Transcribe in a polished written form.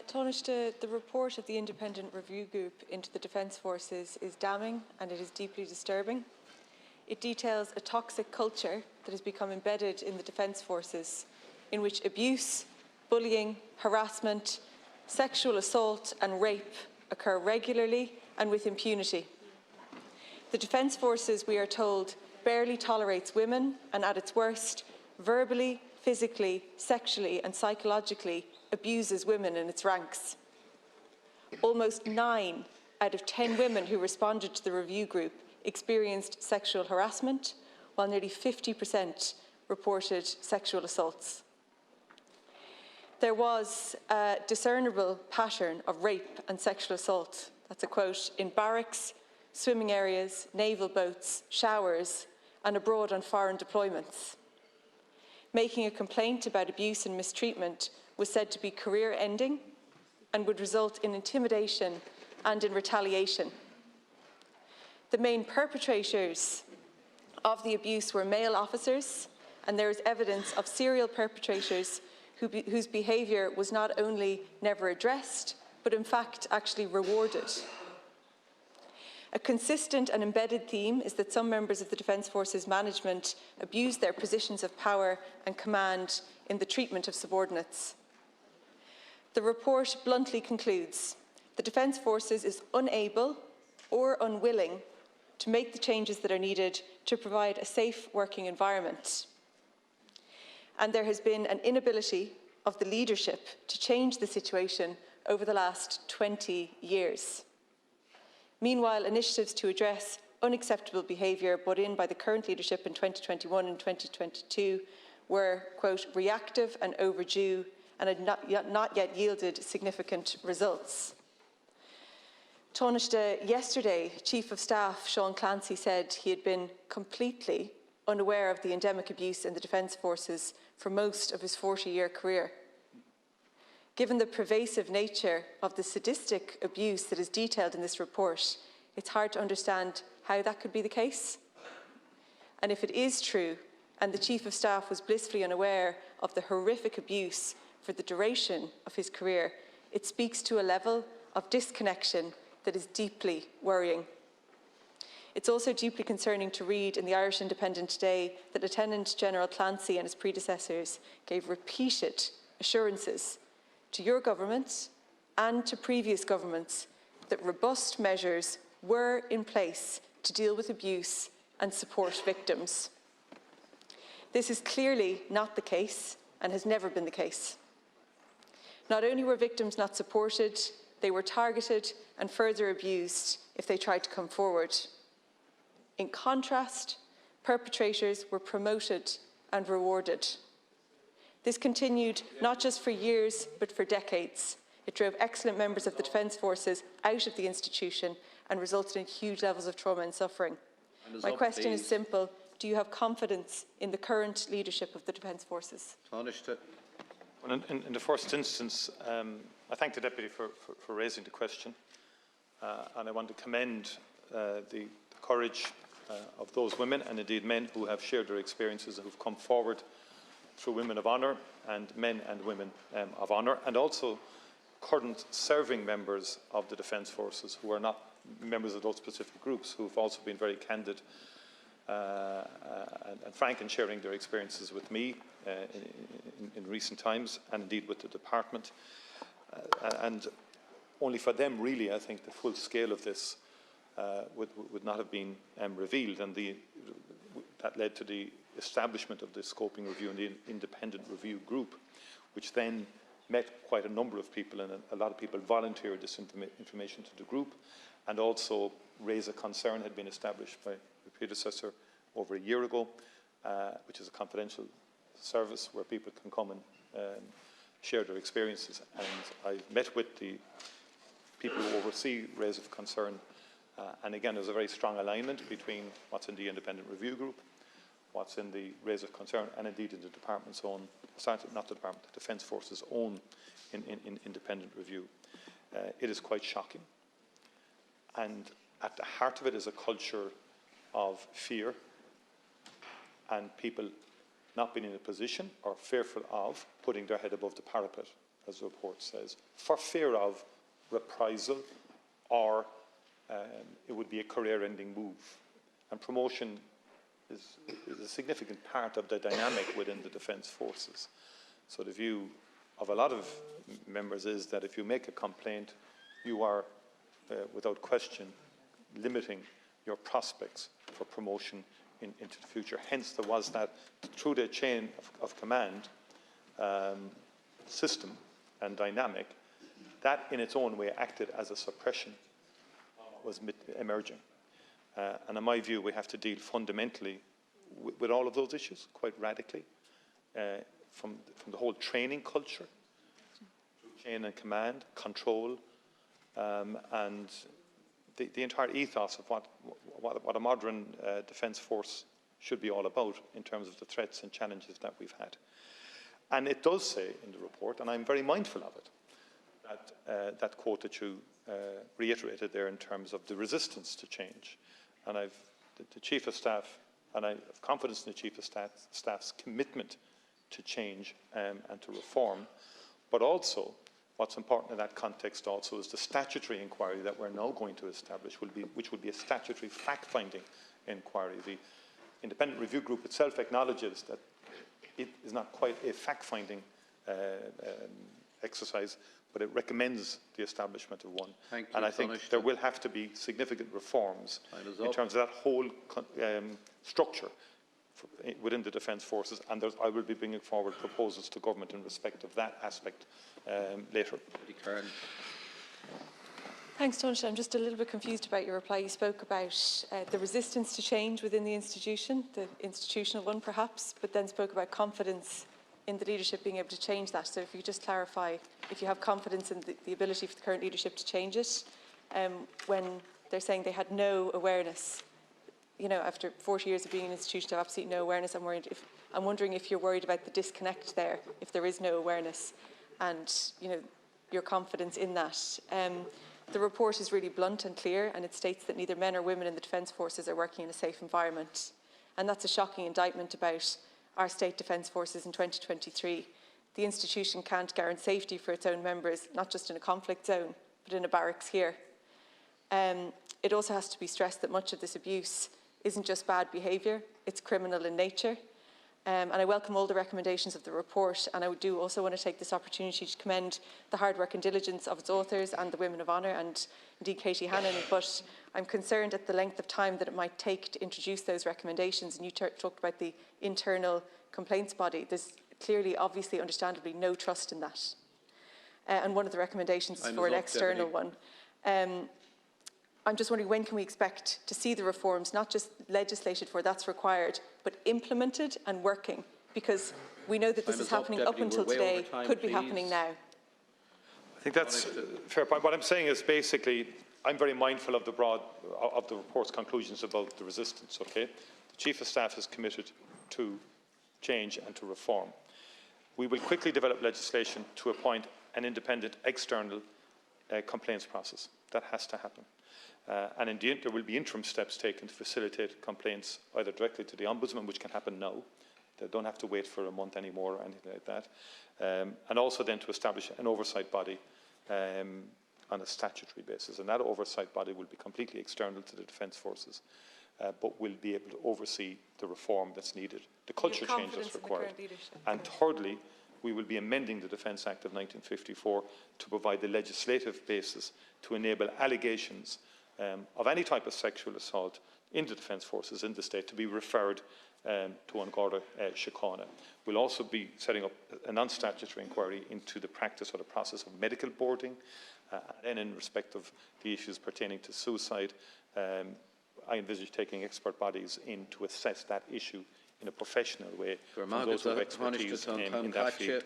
Taoiseach, the report of the Independent Review Group into the Defence Forces is damning and it is deeply disturbing. It details a toxic culture that has become embedded in the Defence Forces, in which abuse, bullying, harassment, sexual assault and rape occur regularly and with impunity. The Defence Forces, we are told, barely tolerates women and, at its worst, verbally, physically, sexually and psychologically abuses women in its ranks. Almost 9 out of 10 women who responded to the review group experienced sexual harassment, while nearly 50% reported sexual assaults. There was a discernible pattern of rape and sexual assault, that's a quote, in barracks, swimming areas, naval boats, showers, and abroad on foreign deployments. Making a complaint about abuse and mistreatment was said to be career-ending and would result in intimidation and in retaliation. The main perpetrators of the abuse were male officers, and there is evidence of serial perpetrators whose behaviour was not only never addressed, but in fact actually rewarded. A consistent and embedded theme is that some members of the Defence Forces management abuse their positions of power and command in the treatment of subordinates. The report bluntly concludes the Defence Forces is unable or unwilling to make the changes that are needed to provide a safe working environment. And there has been an inability of the leadership to change the situation over the last 20 years. Meanwhile, initiatives to address unacceptable behaviour brought in by the current leadership in 2021 and 2022 were, quote, reactive and overdue and had not yet yielded significant results. Taoiseach, yesterday, Chief of Staff Sean Clancy said he had been completely unaware of the endemic abuse in the Defence Forces for most of his 40-year career. Given the pervasive nature of the sadistic abuse that is detailed in this report, it's hard to understand how that could be the case. And if it is true, and the Chief of Staff was blissfully unaware of the horrific abuse for the duration of his career, it speaks to a level of disconnection that is deeply worrying. It's also deeply concerning to read in the Irish Independent today that Lieutenant General Clancy and his predecessors gave repeated assurances to your government and to previous governments that robust measures were in place to deal with abuse and support victims. This is clearly not the case and has never been the case. Not only were victims not supported, they were targeted and further abused if they tried to come forward. In contrast, perpetrators were promoted and rewarded. This continued not just for years, but for decades. It drove excellent members of the Defence Forces out of the institution and resulted in huge levels of trauma and suffering. My question is simple. Do you have confidence in the current leadership of the Defence Forces? Well, in the first instance, I thank the Deputy for raising the question, and I want to commend the courage of those women and indeed men who have shared their experiences and who have come forward through Women of Honour and Men and Women of Honour, and also current serving members of the Defence Forces who are not members of those specific groups, who have also been very candid and frank in sharing their experiences with me in recent times, and indeed with the department. And only for them, really, I think the full scale of this would not have been revealed, and that led to the establishment of the scoping review and the independent review group, which then met quite a number of people, and a lot of people volunteered this information to the group, and also Raise a Concern had been established by the predecessor over a year ago, which is a confidential service where people can come and share their experiences. And I met with the people who oversee Raise a Concern, and again there's a very strong alignment between what's in the independent review group, what's in the Raise a Concern, and indeed in the department's own, not the department, the Defence Force's own in independent review. It is quite shocking, and at the heart of it is a culture of fear and people not being in a position or fearful of putting their head above the parapet as the report says, for fear of reprisal or it would be a career-ending move. And promotion is a significant part of the dynamic within the Defence Forces. So the view of a lot of members is that if you make a complaint, you are, without question, limiting your prospects for promotion into the future. Hence, there was that, through the chain of command system and dynamic, that in its own way acted as a suppression was emerging. And in my view, we have to deal fundamentally with all of those issues, quite radically, from the whole training culture, chain and command, control, and the entire ethos of what a modern defence force should be all about in terms of the threats and challenges that we've had. And it does say in the report, and I'm very mindful of it, that that quote that you reiterated there in terms of the resistance to change. And the Chief of Staff, and I have confidence in the Chief of Staff's commitment to change and to reform, but also what's important in that context also is the statutory inquiry that we're now going to establish, which will be a statutory fact-finding inquiry. The independent review group itself acknowledges that it is not quite a fact-finding exercise, but it recommends the establishment of one. And I think there will have to be significant reforms in terms of that whole structure within the Defence Forces, and I will be bringing forward proposals to government in respect of that aspect later. Thanks, Taoiseach. I'm just a little bit confused about your reply. You spoke about the resistance to change within the institution, the institutional one perhaps, but then spoke about confidence in the leadership being able to change that. So if you could just clarify if you have confidence in the ability for the current leadership to change it, when they're saying they had no awareness, you know, after 40 years of being an institution, to have absolutely no awareness. I'm wondering if you're worried about the disconnect there, if there is no awareness, and you know, your confidence in that. The report is really blunt and clear, and it states that neither men or women in the Defence Forces are working in a safe environment. And that's a shocking indictment about our state Defence Forces in 2023. The institution can't guarantee safety for its own members, not just in a conflict zone, but in a barracks here. It also has to be stressed that much of this abuse isn't just bad behaviour, it's criminal in nature. And I welcome all the recommendations of the report, and I do also want to take this opportunity to commend the hard work and diligence of its authors and the Women of Honour, and indeed Katie Hannon, but I'm concerned at the length of time that it might take to introduce those recommendations. And you talked about the internal complaints body. There's clearly, obviously, understandably, no trust in that. And one of the recommendations is for an external one. I'm just wondering, when can we expect to see the reforms, not just legislated for, that's required, but implemented and working? Because we know that this is happening up until today, could be happening now. I think that's a fair point. What I'm saying is basically, I'm very mindful of the report's conclusions about the resistance, okay? The Chief of Staff is committed to change and to reform. We will quickly develop legislation to appoint an independent external complaints process. That has to happen. And indeed, there will be interim steps taken to facilitate complaints either directly to the Ombudsman, which can happen now. They don't have to wait for a month anymore or anything like that. And also then to establish an oversight body on a statutory basis. And that oversight body will be completely external to the Defence Forces, but will be able to oversee the reform that's needed, the culture change that's required. And thirdly, we will be amending the Defence Act of 1954 to provide the legislative basis to enable allegations of any type of sexual assault in the Defence Forces in the state to be referred to An Garda Síochána. We'll also be setting up a non-statutory inquiry into the practice or the process of medical boarding, and in respect of the issues pertaining to suicide, I envisage taking expert bodies in to assess that issue in a professional way from those who have expertise in that field.